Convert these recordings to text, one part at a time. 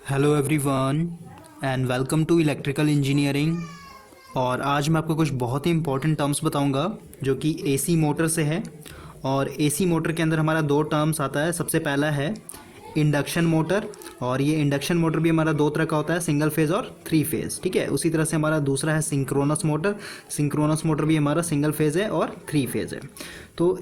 Hello everyone and welcome to electrical engineering. और आज मैं आपको कुछ बहुत ही इंपॉर्टेंट टर्म्स बताऊंगा जो कि एसी मोटर से है। और एसी मोटर के अंदर हमारा दो टर्म्स आता है। सबसे पहला है इंडक्शन मोटर, और ये इंडक्शन मोटर भी हमारा दो तरह का होता है, सिंगल फेज़ और थ्री फेज़। ठीक है, उसी तरह से हमारा दूसरा है सिंक्रोनस मोटर। सिंक्रोनस मोटर भी हमारा सिंगल फेज़ है और थ्री फेज़ है। तो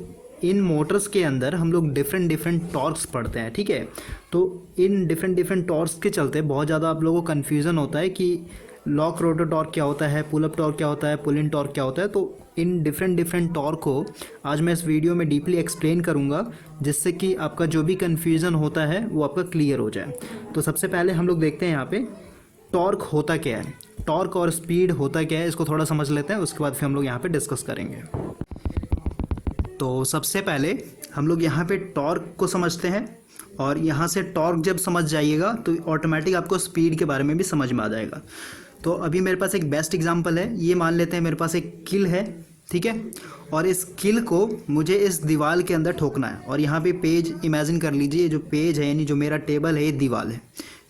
इन मोटर्स के अंदर हम लोग डिफरेंट डिफरेंट टॉर्क्स पढ़ते हैं। ठीक है, तो इन डिफरेंट डिफरेंट टॉर्क्स के चलते बहुत ज़्यादा आप लोगों को कन्फ्यूज़न होता है कि लॉक रोटर टॉर्क क्या होता है, पुल अप टॉर्क क्या होता है, पुल इन टॉर्क क्या होता है। तो इन डिफरेंट डिफरेंट टॉर्क को आज मैं इस वीडियो में डीपली एक्सप्लेन करूंगा, जिससे कि आपका जो भी कन्फ्यूज़न होता है वो आपका क्लियर हो जाए। तो सबसे पहले हम लोग देखते हैं यहाँ पे टॉर्क होता क्या है, टॉर्क और स्पीड होता क्या है, इसको थोड़ा समझ लेते हैं। उसके बाद फिर हम लोग यहाँ पे डिस्कस करेंगे। तो सबसे पहले हम लोग यहाँ पे टॉर्क को समझते हैं, और यहाँ से टॉर्क जब समझ जाइएगा तो ऑटोमेटिक आपको स्पीड के बारे में भी समझ में आ जाएगा। तो अभी मेरे पास एक बेस्ट एग्जांपल है। ये मान लेते हैं मेरे पास एक किल है, ठीक है, और इस किल को मुझे इस दीवार के अंदर ठोकना है। और यहाँ पे पेज इमेजिन कर लीजिए, जो पेज है यानी जो मेरा टेबल है ये दीवार है।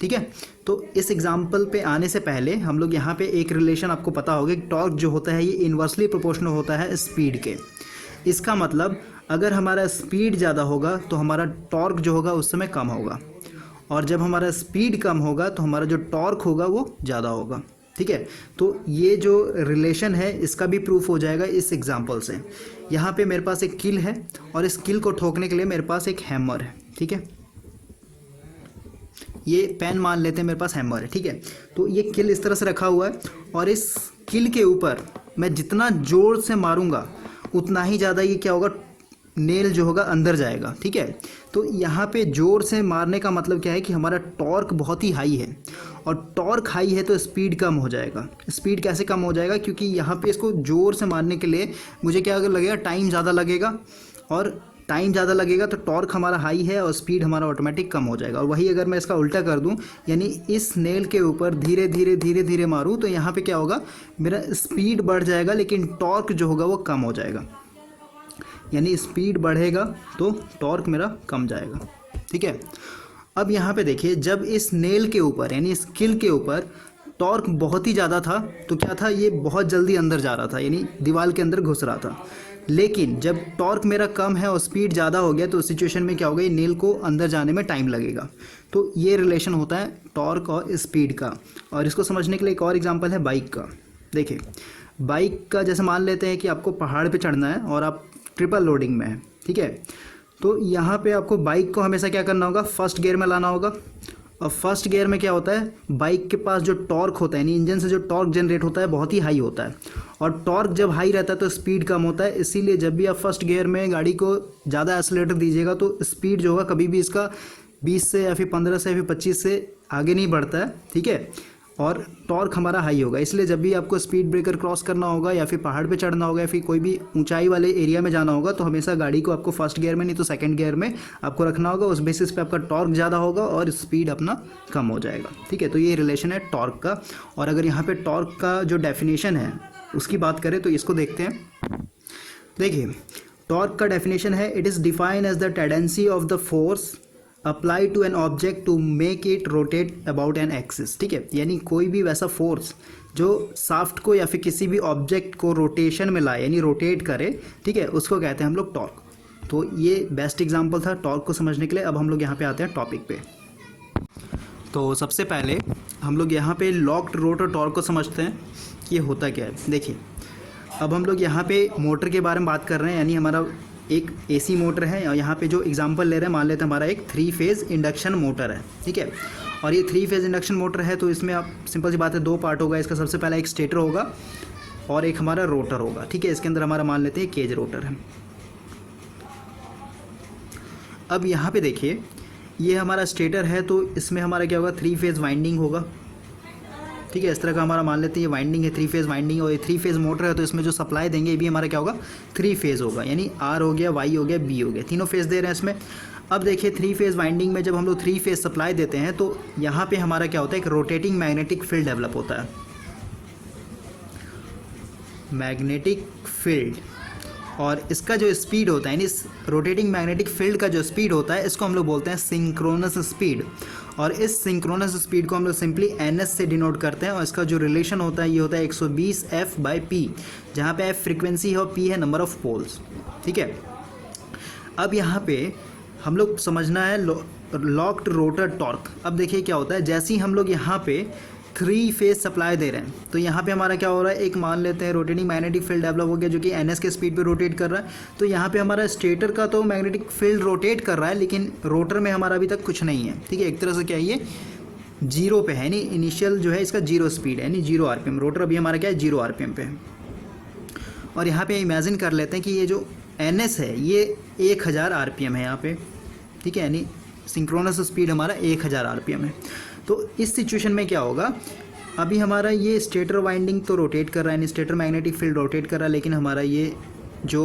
ठीक है, तो इस एग्जाम्पल पे आने से पहले हम लोग यहाँ पे एक रिलेशन आपको पता होगा कि टॉर्क जो होता है ये इन्वर्सली प्रोपोर्शनल होता है स्पीड के। इसका मतलब अगर हमारा स्पीड ज़्यादा होगा तो हमारा टॉर्क जो होगा उस समय कम होगा, और जब हमारा स्पीड कम होगा तो हमारा जो टॉर्क होगा वो ज़्यादा होगा। ठीक है, तो ये जो रिलेशन है इसका भी प्रूफ हो जाएगा इस एग्जांपल से। यहाँ पे मेरे पास एक किल है, और इस किल को ठोकने के लिए मेरे पास एक हैमर है। ठीक है, ये पेन मान लेते हैं, मेरे पास हैमर है। ठीक है, तो ये किल इस तरह से रखा हुआ है, और इस किल के ऊपर मैं जितना जोर से मारूंगा उतना ही ज़्यादा ये क्या होगा, नेल जो होगा अंदर जाएगा। ठीक है, तो यहाँ पे जोर से मारने का मतलब क्या है कि हमारा टॉर्क बहुत ही हाई है, और टॉर्क हाई है तो स्पीड कम हो जाएगा। स्पीड कैसे कम हो जाएगा, क्योंकि यहाँ पे इसको जोर से मारने के लिए मुझे क्या लगेगा, टाइम ज़्यादा लगेगा, और टाइम ज़्यादा लगेगा तो टॉर्क हमारा हाई है और स्पीड हमारा ऑटोमेटिक कम हो जाएगा। और वही अगर मैं इसका उल्टा कर दूं, यानी इस नेल के ऊपर धीरे धीरे धीरे धीरे मारूं, तो यहाँ पे क्या होगा, मेरा स्पीड बढ़ जाएगा लेकिन टॉर्क जो होगा वो कम हो जाएगा। यानी स्पीड बढ़ेगा तो टॉर्क मेरा कम जाएगा। ठीक है, अब यहाँ पे देखिए, जब इस नेल के ऊपर यानी इस किल के ऊपर टॉर्क बहुत ही ज़्यादा था तो क्या था, ये बहुत जल्दी अंदर जा रहा था, यानी दीवार के अंदर घुस रहा था। लेकिन जब टॉर्क मेरा कम है और स्पीड ज़्यादा हो गया तो उस सिचुएशन में क्या होगा, ये नेल को अंदर जाने में टाइम लगेगा। तो ये रिलेशन होता है टॉर्क और स्पीड का। और इसको समझने के लिए एक और एग्जाम्पल है बाइक का। देखिए, बाइक का जैसे मान लेते हैं कि आपको पहाड़ पर चढ़ना है और आप ट्रिपल लोडिंग में है। ठीक है, तो यहाँ पे आपको बाइक को हमेशा क्या करना होगा, फर्स्ट गियर में लाना होगा। और फर्स्ट गियर में क्या होता है, बाइक के पास जो टॉर्क होता है यानी इंजन से जो टॉर्क जनरेट होता है बहुत ही हाई होता है, और टॉर्क जब हाई रहता है तो स्पीड कम होता है। इसीलिए जब भी आप फर्स्ट गियर में गाड़ी को ज़्यादा एक्सीलरेटर दीजिएगा तो स्पीड जो होगा कभी भी इसका 20 से या फिर 15 से या फिर 25 से आगे नहीं बढ़ता है। ठीक है, और टॉर्क हमारा हाई होगा। इसलिए जब भी आपको स्पीड ब्रेकर क्रॉस करना होगा या फिर पहाड़ पे चढ़ना होगा या फिर कोई भी ऊंचाई वाले एरिया में जाना होगा तो हमेशा गाड़ी को आपको फर्स्ट गियर में नहीं तो सेकंड गियर में आपको रखना होगा। उस बेसिस पे आपका टॉर्क ज़्यादा होगा और स्पीड अपना कम हो जाएगा। ठीक है, तो ये रिलेशन है टॉर्क का। और अगर यहाँ पर टॉर्क का जो डेफिनेशन है उसकी बात करें तो इसको देखते हैं। देखिए, टॉर्क का डेफिनेशन है, it is defined as the tendency of the force apply to an object to make it rotate about an axis. ठीक है, यानी कोई भी वैसा फोर्स जो शाफ्ट को या फिर किसी भी ऑब्जेक्ट को रोटेशन में लाए यानी रोटेट करे, ठीक है, उसको कहते हैं हम लोग टॉर्क। तो ये बेस्ट एग्जांपल था टॉर्क को समझने के लिए। अब हम लोग यहाँ पे आते हैं टॉपिक पे। तो सबसे पहले हम लोग यहाँ पे लॉक्ड रोटर टॉर्क को समझते हैं कि ये होता क्या है। देखिए, अब हम लोग यहाँ पे मोटर के बारे में बात कर रहे हैं, यानी हमारा एक एसी मोटर है, और यहाँ पे जो एग्जांपल ले रहे हैं मान लेते हैं हमारा एक 3 फेज़ इंडक्शन मोटर है। ठीक है, और ये 3 फेज़ इंडक्शन मोटर है तो इसमें आप सिंपल सी बात है, 2 पार्ट होगा इसका। सबसे पहला एक स्टेटर होगा और एक हमारा रोटर होगा। ठीक है, इसके अंदर हमारा मान लेते हैं केज रोटर है। अब यहाँ पे देखिए, ये हमारा स्टेटर है तो इसमें हमारा क्या होगा, 3 फेज़ वाइंडिंग होगा। ठीक है, इस तरह का हमारा मान लेते हैं ये वाइंडिंग है, 3 फेज़ वाइंडिंग, और ये 3 फेज़ मोटर है तो इसमें जो सप्लाई देंगे ये भी हमारा क्या होगा, 3 फेज़ होगा। यानी आर हो गया, वाई हो गया, बी हो गया, तीनों फेज़ दे रहे हैं इसमें। अब देखिए, 3 फेज़ वाइंडिंग में जब हम लोग 3 फेज़ सप्लाई देते हैं तो यहाँ पे हमारा क्या होता है, एक रोटेटिंग मैग्नेटिक फील्ड डेवलप होता है। मैग्नेटिक फील्ड, और इसका जो स्पीड होता है यानी इस रोटेटिंग मैग्नेटिक फील्ड का जो स्पीड होता है इसको हम लोग बोलते हैं सिंक्रोनस स्पीड। और इस सिंक्रोनस स्पीड को हम लोग सिंपली ns से डिनोट करते हैं और इसका जो रिलेशन होता है ये होता है 120 f/p, जहाँ पे f फ्रिक्वेंसी है और p है नंबर ऑफ पोल्स। ठीक है, अब यहाँ पे हम लोग समझना है लॉक्ड रोटर टॉर्क। अब देखिए क्या होता है, जैसे ही हम लोग यहाँ पे 3 फेज सप्लाई दे रहे हैं तो यहाँ पे हमारा क्या हो रहा है, एक मान लेते हैं रोटेटिंग मैग्नेटिक फील्ड डेवलप हो गया जो कि ns के स्पीड पे रोटेट कर रहा है। तो यहाँ पे हमारा स्टेटर का तो मैग्नेटिक फील्ड रोटेट कर रहा है, लेकिन रोटर में हमारा अभी तक कुछ नहीं है। ठीक है, एक तरह से क्या है, ये 0 पे है, यानी इनिशियल जो है इसका 0 स्पीड है, यानी 0 RPM। रोटर अभी हमारा क्या है, 0 RPM पे है। और यहाँ पे इमेजिन कर लेते हैं कि ये जो ns है ये 1000 RPM है यहाँ पे। ठीक है, यानी सिंक्रोनस स्पीड हमारा 1000 RPM है। तो इस सिचुएशन में क्या होगा, अभी हमारा ये स्टेटर वाइंडिंग तो रोटेट कर रहा है, यानी स्टेटर मैग्नेटिक फील्ड रोटेट कर रहा है, लेकिन हमारा ये जो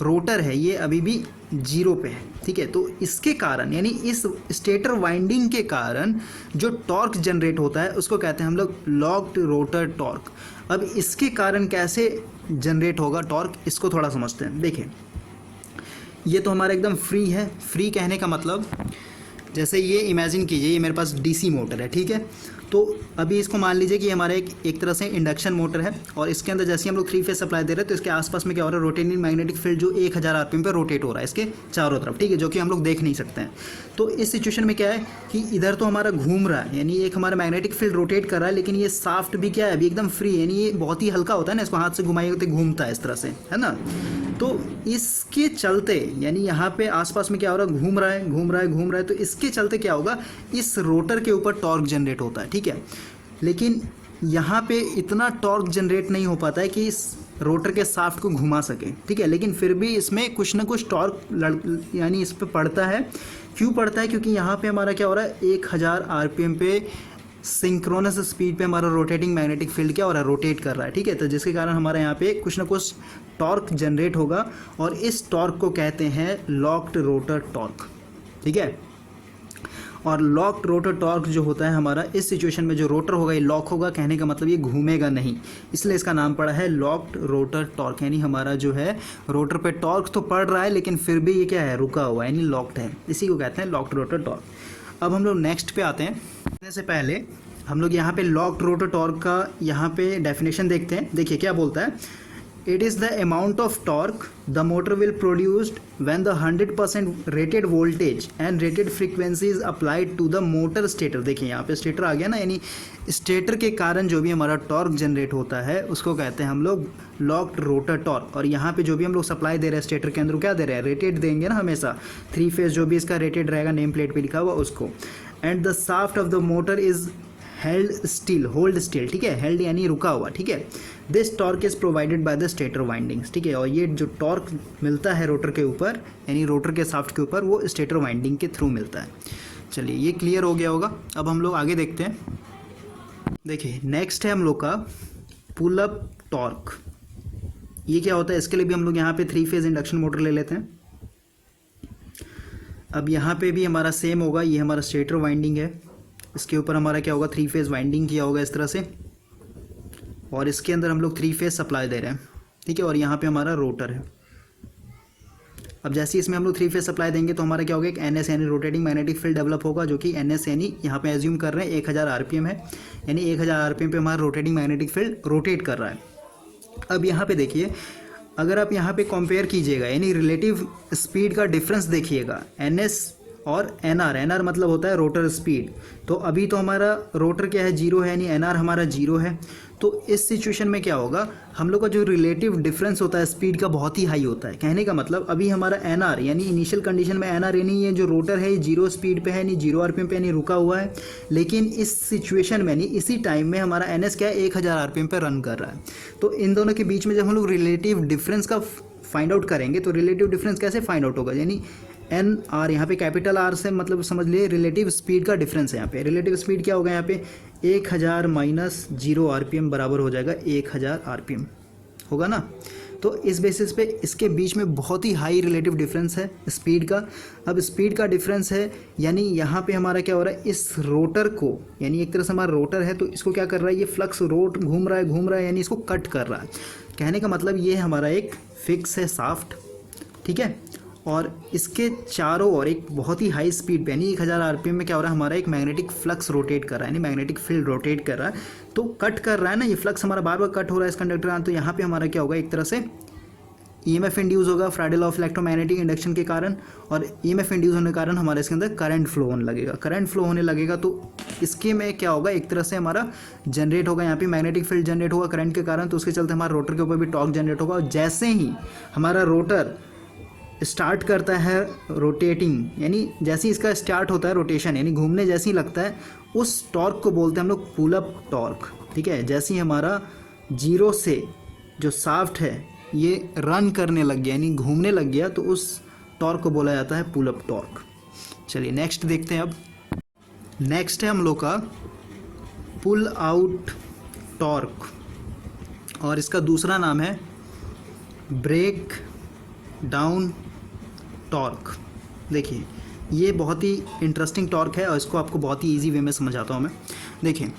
रोटर है ये अभी भी 0 पे है। ठीक है, तो इसके कारण यानी इस स्टेटर वाइंडिंग के कारण जो टॉर्क जनरेट होता है उसको कहते हैं हम लोग लॉक्ड रोटर टॉर्क। अब इसके कारण कैसे जनरेट होगा टॉर्क, इसको थोड़ा समझते हैं। देखिए, ये तो हमारा एकदम फ्री है। फ्री कहने का मतलब जैसे ये इमेजिन कीजिए ये मेरे पास डीसी मोटर है। ठीक है, तो अभी इसको मान लीजिए कि हमारा एक तरह से इंडक्शन मोटर है और इसके अंदर जैसे हम लोग 3 फेज सप्लाई दे रहे हैं तो इसके आसपास में क्या हो रहा है, रोटेटिंग मैग्नेटिक फील्ड जो 1000 RPM पे रोटेट हो रहा है इसके चारों तरफ। ठीक है, जो कि हम लोग देख नहीं सकते हैं। तो इस सिचुएशन में क्या है कि इधर तो हमारा घूम रहा है, यानी एक हमारा मैग्नेटिक फील्ड रोटेट कर रहा है, लेकिन ये साफ्ट भी क्या है, अभी एकदम फ्री है, यानी ये बहुत ही हल्का होता है ना, इसको हाथ से घुमाइए तो घूमता है इस तरह से, है ना। तो इसके चलते यानी यहाँ पे आसपास में क्या हो रहा है, घूम रहा है, तो इसके चलते क्या होगा, इस रोटर के ऊपर टॉर्क जनरेट होता है। ठीक है, लेकिन यहाँ पे इतना टॉर्क जनरेट नहीं हो पाता है कि इस रोटर के शाफ्ट को घुमा सके। ठीक है, लेकिन फिर भी इसमें कुछ ना कुछ टॉर्क यानी इस पे पड़ता है। क्यों पड़ता है, क्योंकि यहाँ पे हमारा क्या हो रहा है, 1000 RPM पे सिंक्रोनस स्पीड पे हमारा रोटेटिंग मैग्नेटिक फील्ड क्या हो रहा है, रोटेट कर रहा है। ठीक है, तो जिसके कारण हमारे यहाँ पे कुछ ना कुछ टॉर्क जनरेट होगा और इस टॉर्क को कहते हैं लॉक्ड रोटर टॉर्क। ठीक है, और लॉक्ड रोटर टॉर्क जो होता है हमारा, इस सिचुएशन में जो रोटर होगा ये लॉक होगा, कहने का मतलब ये घूमेगा नहीं, इसलिए इसका नाम पड़ा है लॉक्ड रोटर टॉर्क। यानी हमारा जो है रोटर पे टॉर्क तो पड़ रहा है लेकिन फिर भी ये क्या है, रुका हुआ है, यानी लॉक्ड है। इसी को कहते हैं लॉक्ड रोटर टॉर्क। अब हम लोग नेक्स्ट पे आते हैं। इससे से पहले हम लोग यहाँ पे लॉक्ड रोटर टॉर्क का यहाँ पे डेफिनेशन देखते हैं। देखिए क्या बोलता है, it is the amount of torque the motor will produced when the 100% rated voltage and rated frequency is applied to the motor stator. देखिए यहाँ पे स्टेटर आ गया ना, यानी स्टेटर के कारण जो भी हमारा टॉर्क जनरेट होता है उसको कहते हैं हम लोग लॉक्ड रोटर टॉर्क। और यहाँ पे जो भी हम लोग सप्लाई दे रहे हैं स्टेटर के अंदर क्या दे रहे हैं, रेटेड देंगे ना हमेशा, 3 फेज जो भी इसका रेटेड रहेगा नेम प्लेट पे लिखा हुआ उसको। And the shaft of the motor is held still, hold still. ठीक है, हेल्ड यानी रुका हुआ। ठीक है, this torque is provided by the stator windings. ठीक है, और ये जो टॉर्क मिलता है रोटर के ऊपर यानी रोटर के शाफ्ट के ऊपर वो स्टेटर वाइंडिंग के थ्रू मिलता है। चलिए ये क्लियर हो गया होगा। अब हम लोग आगे देखते हैं। देखिए नेक्स्ट है हम लोग का पुल अप टॉर्क। ये क्या होता है, इसके लिए भी हम लोग यहाँ पे 3 फेज इंडक्शन मोटर ले लेते हैं। अब यहाँ पे भी हमारा सेम होगा, ये हमारा स्टेटर वाइंडिंग है, इसके ऊपर हमारा क्या होगा, 3 फेज वाइंडिंग किया होगा इस तरह से, और इसके अंदर हम लोग 3 फेज सप्लाई दे रहे हैं। ठीक है, और यहाँ पे हमारा रोटर है। अब जैसे इसमें हम लोग 3 फेज सप्लाई देंगे तो हमारा क्या होगा, एक NS यानी रोटेटिंग मैग्नेटिक फील्ड डेवलप होगा, जो कि NS यानी यहाँ पे एज्यूम कर रहे हैं 1000 RPM है, यानी 1000 RPM पे हमारा रोटेटिंग मैग्नेटिक फील्ड रोटेट कर रहा है। अब यहाँ पे देखिए, अगर आप यहाँ पे कंपेयर कीजिएगा यानी रिलेटिव स्पीड का डिफरेंस देखिएगा, NS और NR मतलब होता है रोटर स्पीड। तो अभी तो हमारा रोटर क्या है, 0 है, यानी NR हमारा 0 है। तो इस सिचुएशन में क्या होगा, हम लोग का जो रिलेटिव डिफरेंस होता है स्पीड का बहुत ही हाई होता है। कहने का मतलब अभी हमारा NR यानी इनिशियल कंडीशन में NR यानी ये जो रोटर है ये 0 स्पीड पे है, यानी 0 RPM पे यानी रुका हुआ है। लेकिन इस सिचुएशन में यानी इसी टाइम में हमारा NS क्या है, 1000 RPM पे रन कर रहा है। तो इन दोनों के बीच में जब हम लोग रिलेटिव डिफरेंस का फाइंड आउट करेंगे तो रिलेटिव डिफरेंस कैसे फाइंड आउट होगा, यानी NR यहाँ पे कैपिटल R से मतलब समझ लिए रिलेटिव स्पीड का डिफरेंस है। यहाँ पे रिलेटिव स्पीड क्या होगा, यहाँ पे 1000 माइनस 0 RPM बराबर हो जाएगा 1000 RPM होगा ना। तो इस बेसिस पे इसके बीच में बहुत ही हाई रिलेटिव डिफरेंस है स्पीड का। अब स्पीड का डिफरेंस है यानी यहाँ पे हमारा क्या हो रहा है, इस रोटर को यानी एक तरह से हमारा रोटर है तो इसको क्या कर रहा है, ये फ्लक्स रोट घूम रहा है यानी इसको कट कर रहा है। कहने का मतलब ये हमारा एक फिक्स है शाफ्ट। ठीक है, और इसके चारों ओर एक बहुत ही हाई स्पीड पे यानी 1000 आरपीएम में क्या हो रहा है, हमारा एक मैग्नेटिक फ्लक्स रोटेट कर रहा है, यानी मैग्नेटिक फील्ड रोटेट कर रहा है। तो कट कर रहा है ना, ये फ्लक्स हमारा बार बार कट हो रहा है इस कंडक्टर, तो यहाँ पे हमारा क्या होगा, एक तरह से ईएमएफ इंड्यूस होगा फ्राडे लॉ ऑफ इलेक्ट्रोमैग्नेटिक इंडक्शन के कारण, और ईएमएफ इंड्यूस होने के कारण हमारे इसके अंदर करंट फ्लो होने लगेगा। करंट फ्लो होने लगेगा तो इसके में क्या होगा, एक तरह से हमारा जनरेट होगा, यहाँ पे मैग्नेटिक फील्ड जनरेट होगा करंट के कारण, तो उसके चलते हमारा रोटर के ऊपर भी टॉर्क जनरेट होगा। और जैसे ही हमारा रोटर स्टार्ट करता है रोटेटिंग, यानी जैसे ही इसका स्टार्ट होता है रोटेशन यानी घूमने जैसे ही लगता है, उस टॉर्क को बोलते हैं हम लोग पुल अप टॉर्क। ठीक है, जैसे ही हमारा जीरो से जो शाफ्ट है ये रन करने लग गया यानी घूमने लग गया, तो उस टॉर्क को बोला जाता है पुल अप टॉर्क। चलिए नेक्स्ट देखते हैं। अब नेक्स्ट है हम लोग का पुल आउट टॉर्क, और इसका दूसरा नाम है ब्रेक डाउन टॉर्क। देखिए ये बहुत ही इंटरेस्टिंग टॉर्क है और इसको आपको बहुत ही इजी वे में समझाता हूँ मैं। देखिए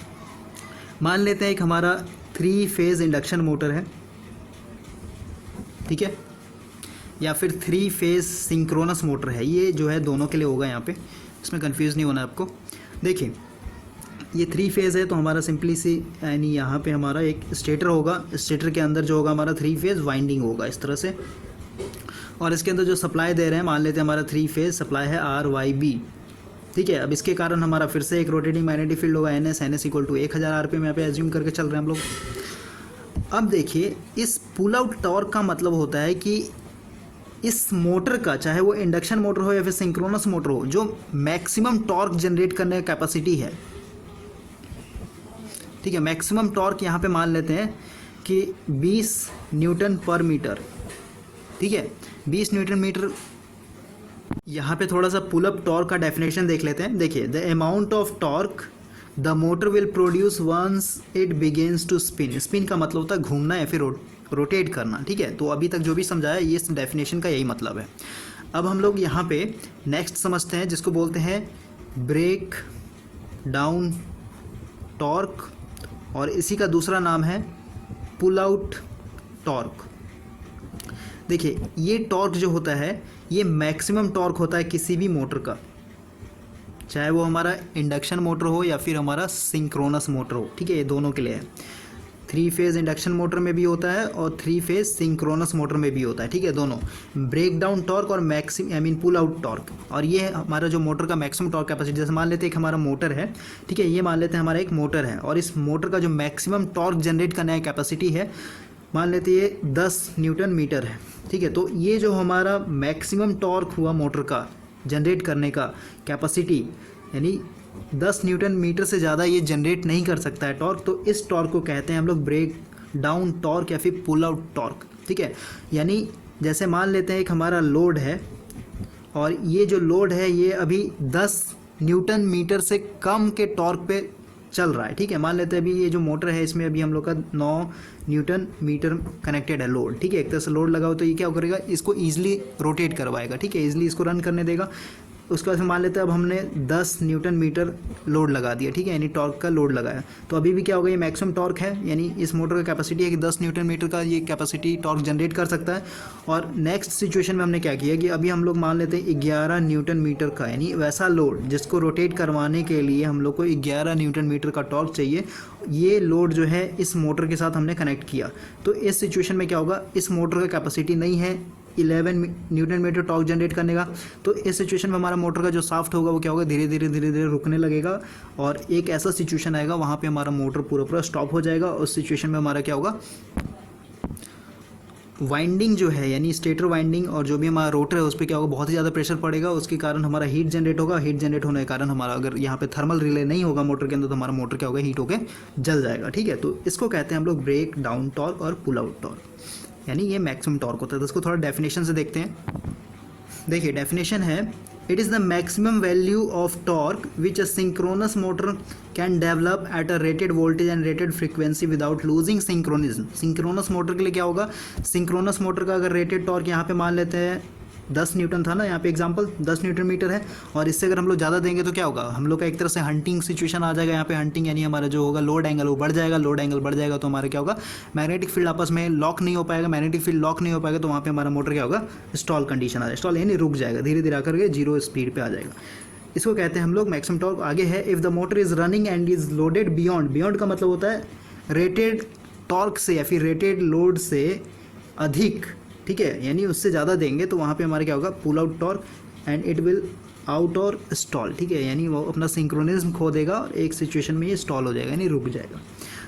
मान लेते हैं एक हमारा 3 फेज़ इंडक्शन मोटर है, ठीक है, या फिर 3 फेज़ सिंक्रोनस मोटर है। ये जो है दोनों के लिए होगा, यहाँ पे इसमें कंफ्यूज नहीं होना है आपको। देखिए ये 3 फेज़ है तो हमारा सिंपली सी यानी यहाँ पे हमारा एक स्टेटर होगा, स्टेटर के अंदर जो होगा हमारा 3 फेज़ वाइंडिंग होगा इस तरह से, और इसके अंदर जो सप्लाई दे रहे हैं मान लेते हैं हमारा 3 फेज़ सप्लाई है RYB। ठीक है, अब इसके कारण हमारा फिर से एक रोटेटिंग मैग्नेटिक फील्ड होगा NS इक्वल टू 1000 आरपीएम यहाँ पे एज्यूम करके चल रहे हैं हम लोग। अब देखिए इस पुल आउट टॉर्क का मतलब होता है कि इस मोटर का, चाहे वो इंडक्शन मोटर हो या फिर सिंक्रोनस मोटर हो, जो मैक्सिमम टॉर्क जनरेट करने का कैपेसिटी है, ठीक है, मैक्सिमम टॉर्क यहाँ पे मान लेते हैं कि 20 न्यूटन पर मीटर। ठीक है, 20 न्यूटन मीटर। यहाँ पे थोड़ा सा पुल अप टॉर्क का डेफिनेशन देख लेते हैं। देखिए the amount of torque the motor will produce once it begins to spin. Spin का मतलब होता है घूमना या फिर रोटेट करना। ठीक है, तो अभी तक जो भी समझाया ये इस डेफिनेशन का यही मतलब है। अब हम लोग यहाँ पे नेक्स्ट समझते हैं जिसको बोलते हैं ब्रेक डाउन टॉर्क, और इसी का दूसरा नाम है पुल आउट टॉर्क। देखिए ये टॉर्क जो होता है ये मैक्सिमम टॉर्क होता है किसी भी मोटर का, चाहे वो हमारा इंडक्शन मोटर हो या फिर हमारा सिंक्रोनस मोटर हो। ठीक है, ये दोनों के लिए है। 3 फेज़ इंडक्शन मोटर में भी होता है और 3 फेज़ सिंक्रोनस मोटर में भी होता है। ठीक है, दोनों ब्रेक डाउन टॉर्क और पुल आउट टॉर्क। और ये हमारा जो मोटर का मैक्सिमम टॉर्क कैपेसिटी, जैसे मान लेते हैं एक हमारा मोटर है, ठीक है, ये मान लेते हैं हमारा एक मोटर है और इस मोटर का जो मैक्सिमम टॉर्क जनरेट करने की कैपेसिटी है मान लेते हैं ये 10 न्यूटन मीटर है। ठीक है, तो ये जो हमारा मैक्सिमम टॉर्क हुआ मोटर का जनरेट करने का कैपेसिटी, यानी 10 न्यूटन मीटर से ज़्यादा ये जनरेट नहीं कर सकता है टॉर्क, तो इस टॉर्क को कहते हैं हम लोग ब्रेक डाउन टॉर्क या फिर पुल आउट टॉर्क। ठीक है, यानी जैसे मान लेते हैं एक हमारा लोड है और ये जो लोड है ये अभी 10 न्यूटन मीटर से कम के टॉर्क पे चल रहा है। ठीक है, मान लेते हैं अभी ये जो मोटर है इसमें अभी हम लोग का 9 न्यूटन मीटर कनेक्टेड है लोड। ठीक है, एक तरह से लोड लगाओ तो ये क्या करेगा, इसको ईजिली रोटेट करवाएगा। ठीक है, ईजिली इसको रन करने देगा। उसके बाद मान लेते हैं अब हमने 10 न्यूटन मीटर लोड लगा दिया। ठीक है, यानी टॉर्क का लोड लगाया, तो अभी भी क्या होगा, ये मैक्सिमम टॉर्क है, यानी इस मोटर का कैपेसिटी है कि 10 न्यूटन मीटर का ये कैपेसिटी टॉर्क जनरेट कर सकता है। और नेक्स्ट सिचुएशन में हमने क्या किया कि अभी हम लोग मान लेते हैं 11 न्यूटन मीटर का, यानी वैसा लोड जिसको रोटेट करवाने के लिए हम लोग को 11 न्यूटन मीटर का टॉर्क चाहिए। ये लोड जो है इस मोटर के साथ हमने कनेक्ट किया, तो इस सिचुएशन में क्या होगा, इस मोटर का कैपेसिटी नहीं है 11 न्यूटन मीटर टॉर्क जनरेट करने का, तो इस सिचुएशन में हमारा मोटर का जो शाफ्ट होगा वो क्या होगा, धीरे धीरे रुकने लगेगा और एक ऐसा सिचुएशन आएगा वहाँ पे हमारा मोटर पूरा स्टॉप हो जाएगा। उस सिचुएशन में हमारा क्या होगा, वाइंडिंग जो है यानी स्टेटर वाइंडिंग और जो भी हमारा रोटर है उस पर क्या होगा, बहुत ही ज़्यादा प्रेशर पड़ेगा, उसके कारण हमारा हीट जनरेट होगा। हीट जनरेट होने के कारण हमारा अगर यहाँ पे थर्मल रिले नहीं होगा मोटर के अंदर तो हमारा मोटर क्या होगा, हीट होकर जल जाएगा। ठीक है, तो इसको कहते हैं हम लोग ब्रेक डाउन टॉर्क और पुल आउट टॉर्क, यानी ये मैक्सिमम टॉर्क होता है। तो इसको थोड़ा डेफिनेशन से देखते हैं। देखिए डेफिनेशन है, it is the maximum value of torque which a synchronous motor can develop at a rated voltage and rated frequency without losing synchronism. Synchronous motor के लिए क्या होगा, सिंक्रोनस मोटर का अगर रेटेड टॉर्क यहाँ पे मान लेते हैं 10 न्यूटन था ना यहाँ पे एग्जांपल, 10 न्यूटन मीटर है, और इससे अगर हम लोग ज़्यादा देंगे तो क्या होगा, हम लोग का एक तरह से हंटिंग सिचुएशन आ जाएगा यहाँ पे। हंटिंग यानी हमारा जो होगा लोड एंगल वो बढ़ जाएगा, लोड एंगल बढ़ जाएगा तो हमारा क्या होगा, मैग्नेटिक फील्ड आपस में लॉक नहीं हो पाएगा, मैग्नेटिक फील्ड लॉक नहीं हो पाएगा तो वहाँ पे हमारा मोटर क्या होगा, स्टॉल कंडीशन आ जाएगा। स्टॉल यानी रुक जाएगा, धीरे धीरे आकर के जीरो स्पीड पे आ जाएगा। इसको कहते हैं हम लोग मैक्सिमम टॉर्क। आगे है if the motor is running and is loaded beyond, beyond का मतलब होता है रेटेड टॉर्क से या फिर रेटेड लोड से अधिक, ठीक है, यानी उससे ज़्यादा देंगे तो वहाँ पे हमारा क्या होगा, pull out torque and it will out और स्टॉल, ठीक है, यानी वो अपना सिंक्रोनिज्म खो देगा और एक सिचुएशन में ये स्टॉल हो जाएगा यानी रुक जाएगा।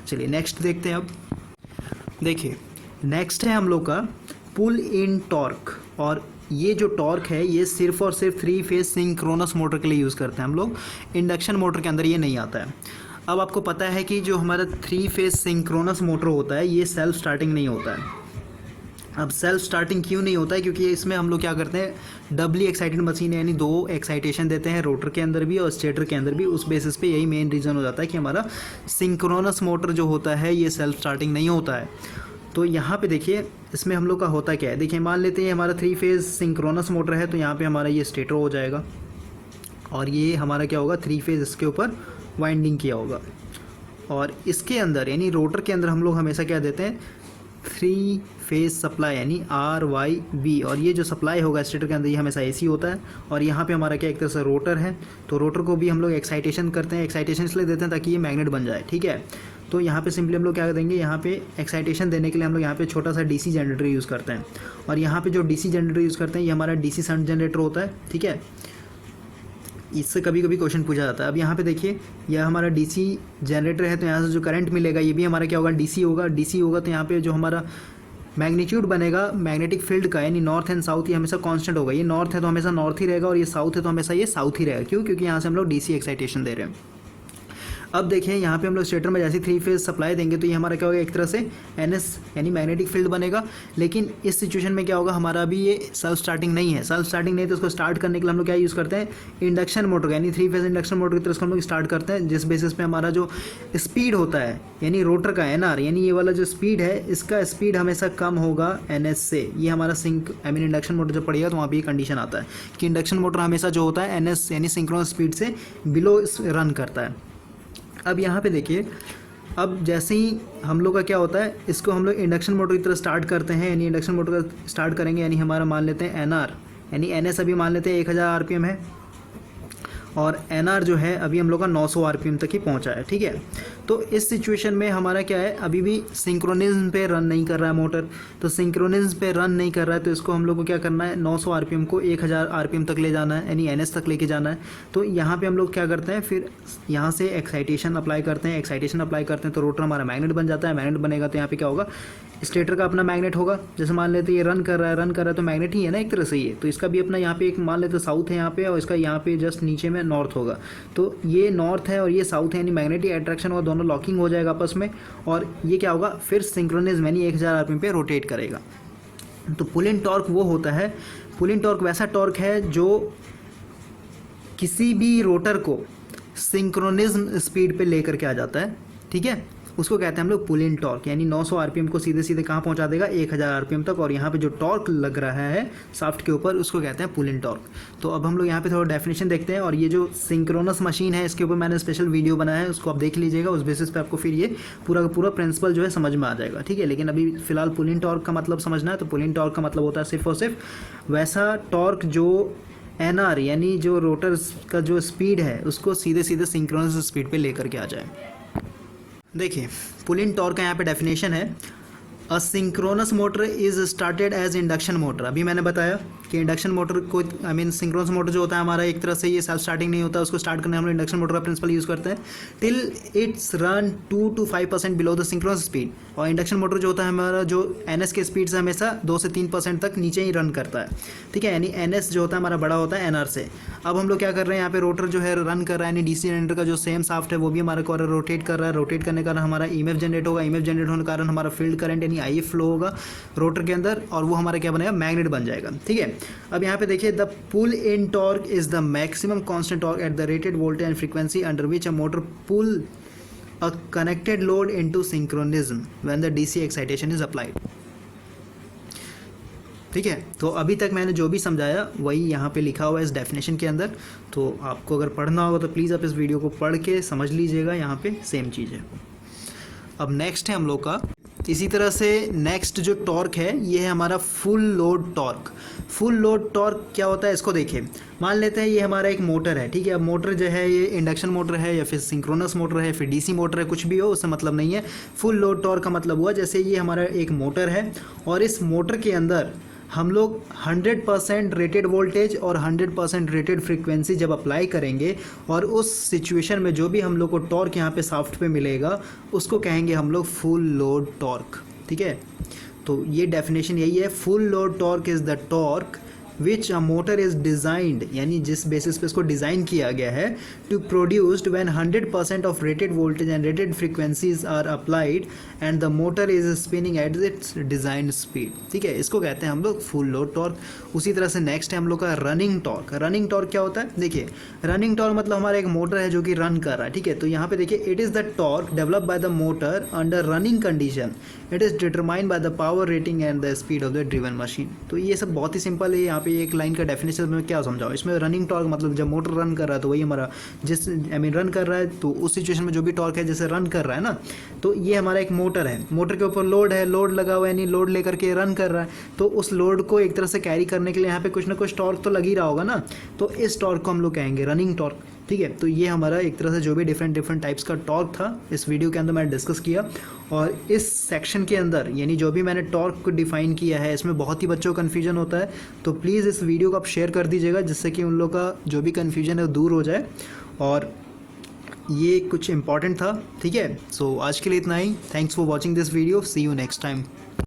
चलिए नेक्स्ट देखते हैं। अब देखिए नेक्स्ट है हम लोग का पुल इन टॉर्क, और ये जो टॉर्क है ये सिर्फ और सिर्फ 3 फेज सिंक्रोनस मोटर के लिए यूज़ करते हैं हम लोग, इंडक्शन मोटर के अंदर ये नहीं आता है। अब आपको पता है कि जो हमारा 3 फेज सिंक्रोनस मोटर होता है ये सेल्फ स्टार्टिंग नहीं होता है। अब सेल्फ स्टार्टिंग क्यों नहीं होता है, क्योंकि इसमें हम लोग क्या करते हैं, डबली एक्साइटेड मशीन यानी 2 एक्साइटेशन देते हैं, रोटर के अंदर भी और स्टेटर के अंदर भी। उस बेसिस पे यही मेन रीज़न हो जाता है कि हमारा सिंक्रोनस मोटर जो होता है ये सेल्फ स्टार्टिंग नहीं होता है। तो यहाँ पे देखिए इसमें हम लोग का होता क्या है, देखिए मान लेते हैं हमारा 3 फेज सिंक्रोनस मोटर है, तो यहाँ पे हमारा ये स्टेटर हो जाएगा और ये हमारा क्या होगा, 3 फेज इसके ऊपर वाइंडिंग किया होगा, और इसके अंदर यानी रोटर के अंदर हम लोग हमेशा क्या देते हैं, 3 फेज सप्लाई यानी RYB, और ये जो सप्लाई होगा स्टेटर के अंदर ये हमेशा AC होता है। और यहाँ पे हमारा क्या एक तरह से रोटर है, तो रोटर को भी हम लोग एक्साइटेशन करते हैं, एक्साइटेशन इसलिए देते हैं ताकि ये मैग्नेट बन जाए, ठीक है। तो यहाँ पे सिंपली हम लोग क्या देंगे, यहाँ पे एक्साइटेशन देने के लिए हम लोग यहाँ पे छोटा सा DC जनरेटर यूज़ करते हैं, और यहाँ पे जो DC जनरेटर यूज़ करते हैं ये हमारा DC शंट जनरेटर होता है, ठीक है। इससे कभी कभी क्वेश्चन पूछा जाता है। अब यहाँ पे देखिए यह हमारा DC जनरेटर है, तो यहाँ से जो करंट मिलेगा ये भी हमारा क्या होगा, DC होगा। DC होगा तो यहाँ पे जो हमारा मैग्नीट्यूड बनेगा मैग्नेटिक फील्ड का यानी नॉर्थ एंड साउथ, ये हमेशा कांस्टेंट होगा। ये नॉर्थ है तो हमेशा नॉर्थ ही रहेगा, और ये साउथ है तो हमेशा ये साउथ ही रहेगा। क्यों, क्योंकि यहाँ से हम लोग DC एक्साइटेशन दे रहे हैं। अब देखें यहाँ पे हम लोग स्टेटर में जैसे 3 फेज सप्लाई देंगे तो ये हमारा क्या होगा, एक तरह से NS यानी मैग्नेटिक फील्ड बनेगा। लेकिन इस सिचुएशन में क्या होगा, हमारा अभी ये सेल्फ स्टार्टिंग नहीं है। सेल्फ स्टार्टिंग नहीं है तो उसको स्टार्ट करने के लिए हम लोग क्या यूज़ करते हैं, इंडक्शन मोटर यानी 3 फेज इंडक्शन मोटर की तरह से हम लोग स्टार्ट करते हैं, जिस बेसिस पे हमारा जो स्पीड होता है यानी रोटर का NR यानी ये वाला जो स्पीड है इसका स्पीड हमेशा कम होगा NS से। ये हमारा इंडक्शन मोटर जब पड़ेगा तो वहाँ पर ये कंडीशन आता है कि इंडक्शन मोटर हमेशा जो होता है NS यानी सिंक्रोनस स्पीड से बिलो रन करता है। अब यहाँ पे देखिए, अब जैसे ही हम लोग का क्या होता है, इसको हम लोग इंडक्शन मोटर की तरह स्टार्ट करते हैं, यानी इंडक्शन मोटर का स्टार्ट करेंगे यानी हमारा मान लेते हैं NR यानी NS अभी मान लेते हैं 1000 RPM है, और NR जो है अभी हम लोग का 900 RPM तक ही पहुंचा है, ठीक है। तो इस सिचुएशन में हमारा क्या है, अभी भी सिंक्रोनिज्म पे रन नहीं कर रहा है मोटर, तो सिंक्रोनिज्म पे रन नहीं कर रहा है तो इसको हम लोग को क्या करना है, 900 RPM को 1000 RPM तक ले जाना है यानी NS तक लेके जाना है। तो यहाँ पे हम लोग क्या करते हैं, फिर यहाँ से एक्साइटेशन अप्लाई करते हैं, एक्साइटेशन अप्लाई करते हैं तो रोटर हमारा मैग्नेट बन जाता है। मैग्नेट बनेगा तो यहाँ पे क्या होगा, स्टेटर का अपना मैग्नेट होगा। जैसे मान लेते हैं ये रन कर रहा है तो मैग्नेट ही है ना एक तरह से ये, तो इसका भी अपना यहाँ पे एक मान लेते साउथ है यहाँ पे, और इसका यहाँ पे जस्ट नीचे में नॉर्थ होगा। तो ये नॉर्थ है और ये साउथ है यानी मैग्नेटिक अट्रैक्शन होगा, दोनों लॉकिंग हो जाएगा आपस में, और ये क्या होगा, फिर सिंक्रोनिज्म यानी 1000 RPM पे रोटेट करेगा। तो पुल इन टॉर्क वो होता है, पुल इन टॉर्क वैसा टॉर्क है जो किसी भी रोटर को सिंक्रोनिज्म स्पीड पे लेकर के आ जाता है, ठीक है। उसको कहते हैं हम लोग पुल इन टॉर्क, यानी 900 RPM को सीधे सीधे कहाँ पहुंचा देगा, 1000 RPM तक, और यहाँ पे जो टॉर्क लग रहा है शाफ्ट के ऊपर उसको कहते हैं पुल इन टॉर्क। तो अब हम लोग यहाँ पे थोड़ा डेफिनेशन देखते हैं, और ये जो सिंक्रोनस मशीन है इसके ऊपर मैंने स्पेशल वीडियो बनाया है, उसको आप देख लीजिएगा। उस बेसिस पे आपको फिर ये पूरा का पूरा प्रिंसिपल जो है समझ में आ जाएगा, ठीक है। लेकिन अभी फिलहाल पुल इन टॉर्क का मतलब समझना है, तो पुल इन टॉर्क का मतलब होता है सिर्फ और सिर्फ वैसा टॉर्क जो NR यानी जो रोटर का जो स्पीड है उसको सीधे सीधे सिंक्रोनस स्पीड पे लेकर के आ जाए। देखिए पुल इन टॉर्क का यहाँ पे डेफिनेशन है, a synchronous motor is started as induction motor. अभी मैंने बताया कि इंडक्शन मोटर को सिंक्रोनस मोटर जो होता है हमारा एक तरह से ये सेल्फ स्टार्टिंग नहीं होता, उसको स्टार्ट करने हम लोग इंडक्शन मोटर का प्रिंसिपल यूज़ करते हैं till it's run 2 to 5% below the synchronous speed. और इंडक्शन मोटर जो होता है हमारा जो NS के स्पीड से हमेशा 2 से 3% तक नीचे ही रन करता है, ठीक है। यानी NS जो होता है हमारा बड़ा होता है NR से। अब हम लोग क्या कर रहे हैं, यहाँ पे रोटर जो है रन कर रहा है, यानी DC जनरेटर का जो सेम शाफ्ट है वो भी हमारा को रोटेट कर रहा है। रोटेट करने के कारण हमारा EMF जनरेट होगा, EMF जनरेट होने के कारण हमारा फील्ड करंट यानी IF फ्लो होगा रोटर के अंदर, और वो हमारा क्या बनेगा, मैग्नेट बन जाएगा, ठीक है। अब यहाँ पे देखिए, the pull in torque is the maximum constant torque at the rated voltage and frequency under which a motor pull a connected load into synchronism when the DC excitation is applied। ठीक है। तो अभी तक मैंने जो भी समझाया वही यहाँ पे लिखा हुआ है इस डेफिनेशन के अंदर। तो आपको अगर पढ़ना होगा तो प्लीज़ आप इस वीडियो को पढ़ के समझ लीजिएगा, यहाँ पे सेम चीज़ है। अब नेक्स्ट है हम लोग का, इसी तरह से नेक्स्ट जो टॉर्क है ये है हमारा full load torque. Full load torque क्या होता है इसको देखिए। मान लेते हैं ये हमारा एक मोटर है, ठीक है। अब मोटर जो है ये इंडक्शन मोटर है या फिर सिंक्रोनस मोटर है, फिर डीसी मोटर है, कुछ भी हो उससे मतलब नहीं है। फुल लोड टॉर्क का मतलब हुआ जैसे ये हमारा एक मोटर है और इस मोटर के अंदर हम लोग 100% रेटेड वोल्टेज और 100% रेटेड फ्रीक्वेंसी जब अप्लाई करेंगे और उस सिचुएशन में जो भी हम लोग को टॉर्क यहाँ पे शाफ्ट पे मिलेगा उसको कहेंगे हम लोग फुल लोड टॉर्क, ठीक है। तो ये डेफिनेशन यही है, full load torque is the torque which a motor is designed, यानी जिस बेसिस पे इसको डिज़ाइन किया गया है, to produced when 100% of rated voltage and rated frequencies are applied and the motor is spinning at its design speed, ठीक है। इसको कहते हैं हम लोग फुल लोड टॉर्क। उसी तरह से नेक्स्ट है हम लोग का रनिंग टॉर्क। रनिंग टॉर्क क्या होता है, देखिए रनिंग टॉर्क मतलब हमारा एक मोटर है जो कि रन कर रहा है, ठीक है। तो यहाँ पे देखिए, it is the torque developed by the motor under running condition, it is determined by the power rating and the speed of the driven machine. तो ये सब बहुत ही सिंपल है। यहाँ पे एक लाइन का डेफिनेशन में क्या समझाओ, इसमें रनिंग टॉर्क मतलब जब मोटर रन कर रहा है तो वही हमारा जिस रन कर रहा है तो उस सिचुएशन में जो भी टॉर्क है जैसे रन कर रहा है ना, तो ये हमारा एक मोटर है, मोटर के ऊपर लोड है, लोड लगा हुआ है, यानी लोड लेकर के रन कर रहा है। तो उस लोड को एक तरह से कैरी करने के लिए यहाँ पे कुछ ना कुछ टॉर्क तो लग ही रहा होगा ना, तो इस टॉर्क को हम लोग कहेंगे रनिंग टॉर्क, ठीक है। तो ये हमारा एक तरह से जो भी डिफरेंट टाइप्स का टॉर्क था इस वीडियो के अंदर मैंने डिस्कस किया। और इस सेक्शन के अंदर यानी जो भी मैंने टॉर्क को डिफाइन किया है इसमें बहुत ही बच्चों को कन्फ्यूजन होता है, तो प्लीज़ इस वीडियो को आप शेयर कर दीजिएगा जिससे कि उन लोग का जो भी कन्फ्यूजन है वो दूर हो जाए। और ये कुछ इंपॉर्टेंट था, ठीक है। सो आज के लिए इतना ही। Thanks for watching this video, see you next time.